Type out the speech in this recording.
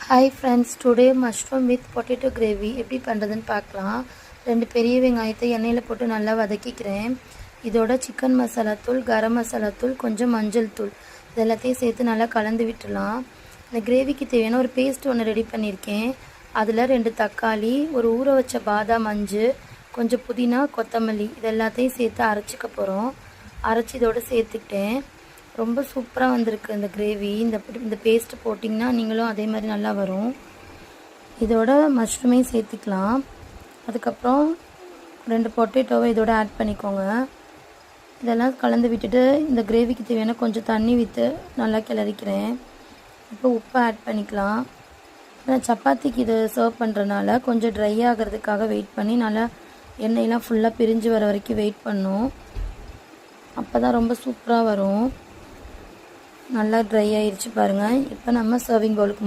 Hi friends, today mushroom with potato gravy எப்படி பண்ணுறதுன்னு பார்க்கலாம். 2 பெரிய வெங்காயத்தை எண்ணெயில் போட்டு நல்லா வதக்கிக்கிறேன். இதோட சிக்கன் மசாலா தூள், கரம் மசாலா தூள், கொஞ்சம் மஞ்சள் தூள் இது எல்லாத்தையும் சேர்த்து நல்லா கலந்து விட்டுடலாம். இந்த கிரேவிக்கு தேவையான ஒரு பேஸ்ட் ஒன்று ரெடி பண்ணியிருக்கேன். அதில் 2 தக்காளி, ஒரு ஊற வச்ச பாதாம் மஞ்சு, கொஞ்சம் புதினா, கொத்தமல்லி இது எல்லாத்தையும் சேர்த்து அரைச்சிக்க போகிறோம். அரைச்சி இதோடு சேர்த்துக்கிட்டேன். ரொம்ப சூப்பராக வந்திருக்கு இந்த கிரேவி. இந்த பேஸ்ட்டு போட்டிங்கன்னா நீங்களும் அதே மாதிரி நல்லா வரும். இதோட மஷ்ரூமையும் சேர்த்துக்கலாம். அதுக்கப்புறம் 2 பொட்டேட்டோவை இதோட ஆட் பண்ணிக்கோங்க. இதெல்லாம் கலந்து விட்டுட்டு இந்த கிரேவிக்கு தேவையான கொஞ்சம் தண்ணி விற்று நல்லா கிளறிக்கிறேன். இப்போ உப்பு ஆட் பண்ணிக்கலாம். நான் சப்பாத்திக்கு இதை சர்வ் பண்ணுறதுனால கொஞ்சம் ட்ரை ஆகிறதுக்காக வெயிட் பண்ணி நல்லா எண்ணெயெலாம் ஃபுல்லாக பிரிஞ்சு வர வரைக்கும் வெயிட் பண்ணணும். அப்போ தான் ரொம்ப சூப்பராக வரும். நல்லா ட்ரை ஆயிடுச்சு பாருங்கள். இப்போ நம்ம சர்விங் பவுலுக்கு